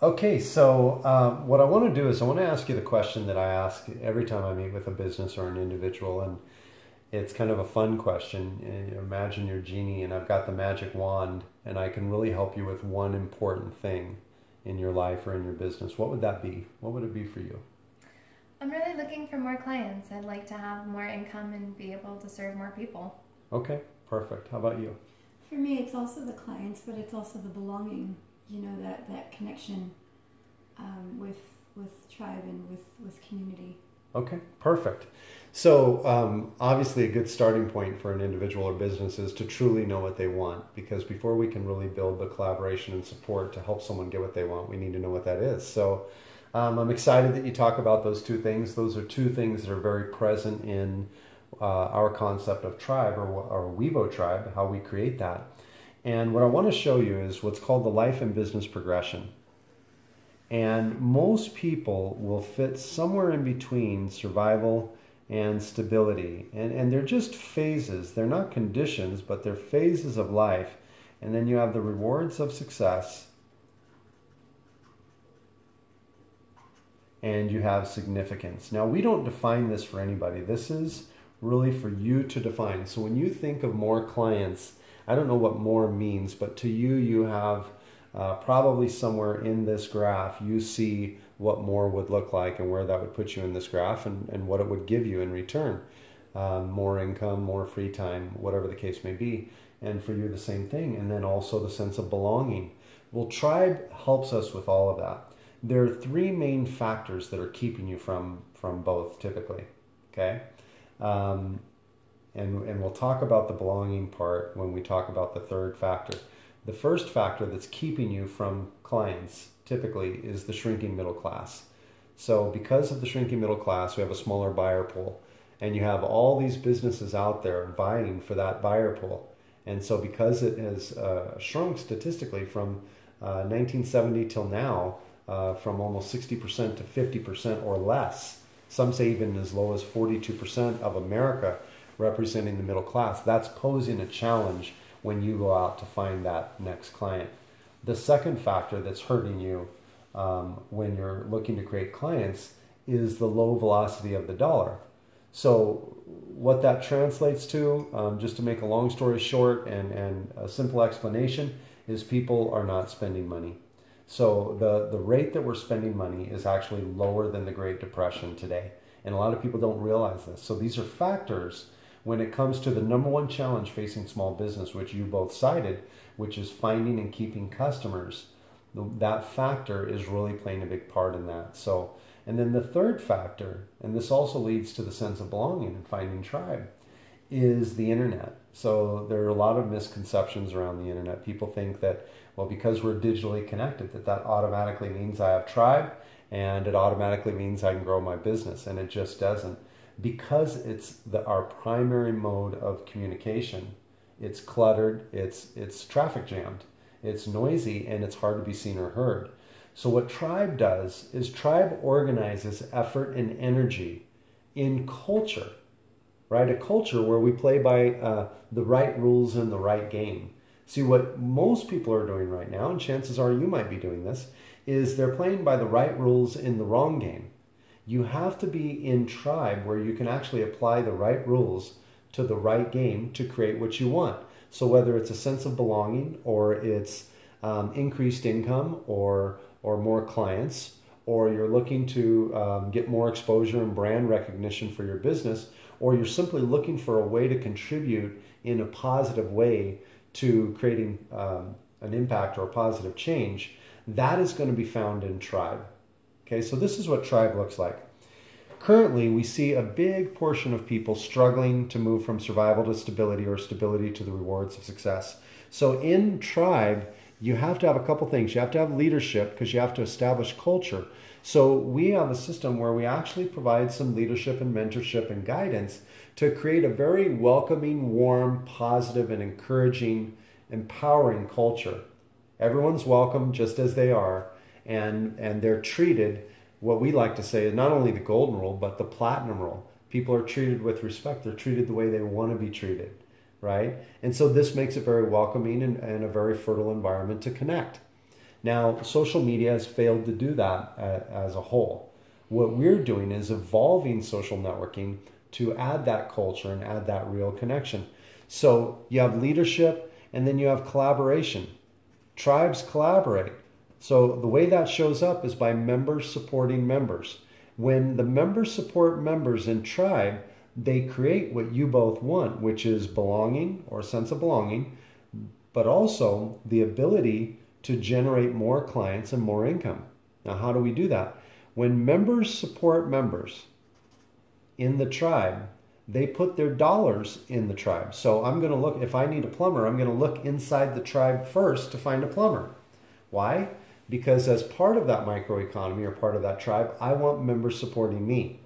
Okay, so what I want to do is I want to ask you the question that I ask every time I meet with a business or an individual, and it's kind of a fun question. Imagine you're Genie, and I've got the magic wand, and I can really help you with one important thing in your life or in your business. What would that be? What would it be for you? I'm really looking for more clients. I'd like to have more income and be able to serve more people. Okay, perfect. How about you? For me, it's also the clients, but it's also the belonging. You know, that connection with tribe and with community. Okay, perfect. So obviously a good starting point for an individual or business is to truly know what they want, because before we can really build the collaboration and support to help someone get what they want, we need to know what that is. So I'm excited that you talk about those two things. Those are two things that are very present in our concept of tribe, or WEVO Tribe, how we create that. And what I want to show you is what's called the life and business progression. And most people will fit somewhere in between survival and stability. And they're just phases. They're not conditions, but they're phases of life. And then you have the rewards of success, and you have significance. Now, we don't define this for anybody. This is really for you to define. So when you think of more clients, I don't know what more means, but to you, you have probably somewhere in this graph, you see what more would look like and where that would put you in this graph, and what it would give you in return. More income, more free time, whatever the case may be. And for you, the same thing. And then also the sense of belonging. Well, tribe helps us with all of that. There are three main factors that are keeping you from both typically, okay? And we'll talk about the belonging part when we talk about the third factor. The first factor that's keeping you from clients typically is the shrinking middle class. So because of the shrinking middle class, we have a smaller buyer pool, and you have all these businesses out there vying for that buyer pool. And so because it has shrunk statistically from 1970 till now, from almost 60% to 50% or less, some say even as low as 42% of America representing the middle class, that's posing a challenge when you go out to find that next client. The second factor that's hurting you when you're looking to create clients is the low velocity of the dollar. So what that translates to, just to make a long story short and a simple explanation, is people are not spending money. So the rate that we're spending money is actually lower than the Great Depression today. And a lot of people don't realize this. So these are factors when it comes to the number one challenge facing small business, which you both cited, which is finding and keeping customers. That factor is really playing a big part in that. So, and then the third factor, and this also leads to the sense of belonging and finding tribe, is the internet. So there are a lot of misconceptions around the internet. People think that, well, because we're digitally connected, that automatically means I have tribe, and it automatically means I can grow my business, and it just doesn't. Because it's our primary mode of communication, it's cluttered, it's traffic jammed, it's noisy, and it's hard to be seen or heard. So what tribe does is tribe organizes effort and energy in culture, right? A culture where we play by the right rules in the right game. See, what most people are doing right now, and chances are you might be doing this, is they're playing by the right rules in the wrong game. You have to be in tribe where you can actually apply the right rules to the right game to create what you want. So whether it's a sense of belonging, or it's increased income, or more clients, or you're looking to get more exposure and brand recognition for your business, or you're simply looking for a way to contribute in a positive way to creating an impact or a positive change, that is going to be found in tribe. Okay, so this is what tribe looks like. Currently, we see a big portion of people struggling to move from survival to stability, or stability to the rewards of success. So in tribe, you have to have a couple things. You have to have leadership, because you have to establish culture. So we have a system where we actually provide some leadership and mentorship and guidance to create a very welcoming, warm, positive, and encouraging, empowering culture. Everyone's welcome just as they are, and they're treated, what we like to say is not only the golden rule, but the platinum rule. People are treated with respect. They're treated the way they want to be treated, right? And so this makes it very welcoming and a very fertile environment to connect. Now, social media has failed to do that as a whole. What we're doing is evolving social networking to add that culture and add that real connection. So you have leadership and then you have collaboration. Tribes collaborate. So the way that shows up is by members supporting members. When the members support members in tribe, they create what you both want, which is belonging or a sense of belonging, but also the ability to generate more clients and more income. Now, how do we do that? When members support members in the tribe, they put their dollars in the tribe. So I'm going to look, if I need a plumber, I'm going to look inside the tribe first to find a plumber. Why? Because as part of that microeconomy or part of that tribe, I want members supporting me.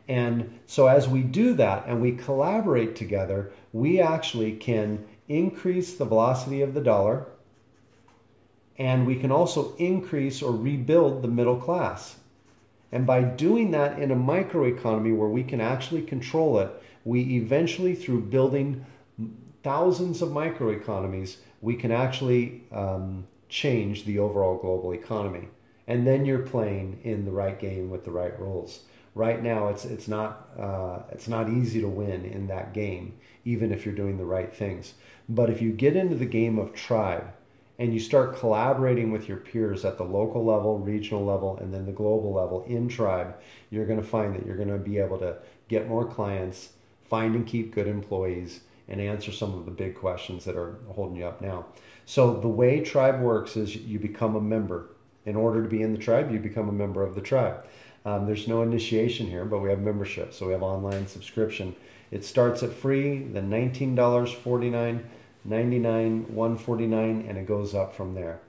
And so as we do that and we collaborate together, we actually can increase the velocity of the dollar, and we can also increase or rebuild the middle class. And by doing that in a microeconomy where we can actually control it, we eventually, through building thousands of microeconomies, we can actually change the overall global economy. And then you're playing in the right game with the right rules. Right now, it's not easy to win in that game, even if you're doing the right things. But if you get into the game of tribe and you start collaborating with your peers at the local level, regional level, and then the global level in tribe, you're going to find that you're going to be able to get more clients, find and keep good employees, and answer some of the big questions that are holding you up now. So the way tribe works is you become a member. In order to be in the tribe, you become a member of the tribe. There's no initiation here, but we have membership. So we have online subscription. It starts at free, then $19, $49, $99, $149, and it goes up from there.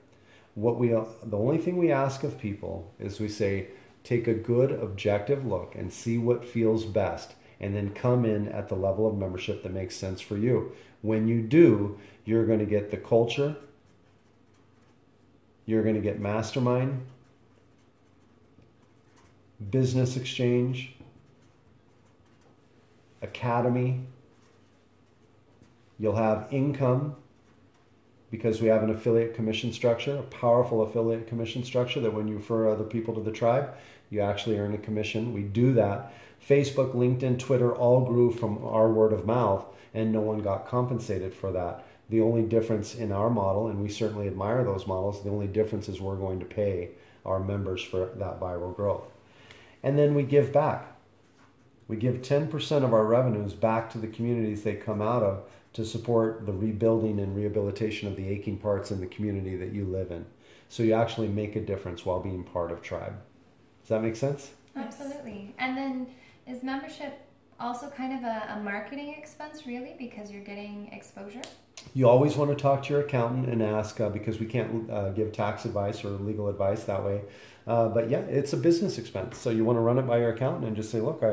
The only thing we ask of people is we say, take a good objective look and see what feels best, and then come in at the level of membership that makes sense for you. When you do, you're going to get the culture, you're going to get mastermind, business exchange, academy. You'll have income because we have an affiliate commission structure, a powerful affiliate commission structure that when you refer other people to the tribe, you actually earn a commission. We do that. Facebook, LinkedIn, Twitter all grew from our word of mouth, and no one got compensated for that. The only difference in our model, and we certainly admire those models, the only difference is we're going to pay our members for that viral growth. And then we give back. We give 10% of our revenues back to the communities they come out of to support the rebuilding and rehabilitation of the aching parts in the community that you live in. So you actually make a difference while being part of tribe. Does that make sense? Absolutely. And then is membership also kind of a marketing expense, really, because you're getting exposure? You always want to talk to your accountant and ask, because we can't give tax advice or legal advice that way. But yeah, it's a business expense. So you want to run it by your accountant and just say, look,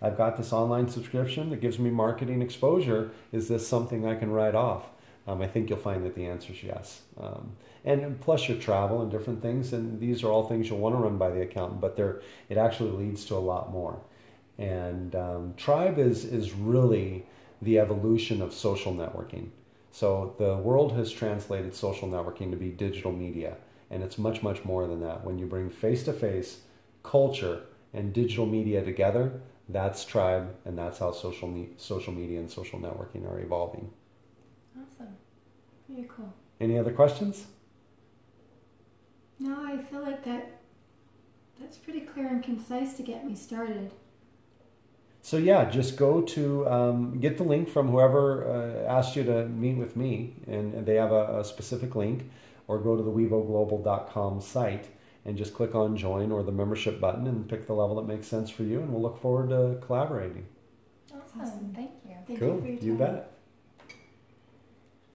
I've got this online subscription that gives me marketing exposure. Is this something I can write off? I think you'll find that the answer is yes. And plus your travel and different things. And these are all things you'll want to run by the accountant, but it actually leads to a lot more. And tribe is really the evolution of social networking. So the world has translated social networking to be digital media. And it's much, much more than that. When you bring face-to-face culture and digital media together, that's tribe, and that's how social media and social networking are evolving. Awesome. Very cool. Any other questions? No, I feel like that's pretty clear and concise to get me started. So yeah, just go to, get the link from whoever asked you to meet with me, and they have a specific link, or go to the wevoglobal.com site and just click on join or the membership button and pick the level that makes sense for you, and we'll look forward to collaborating. Awesome. Thank you. Thank Cool. you for your time. You bet.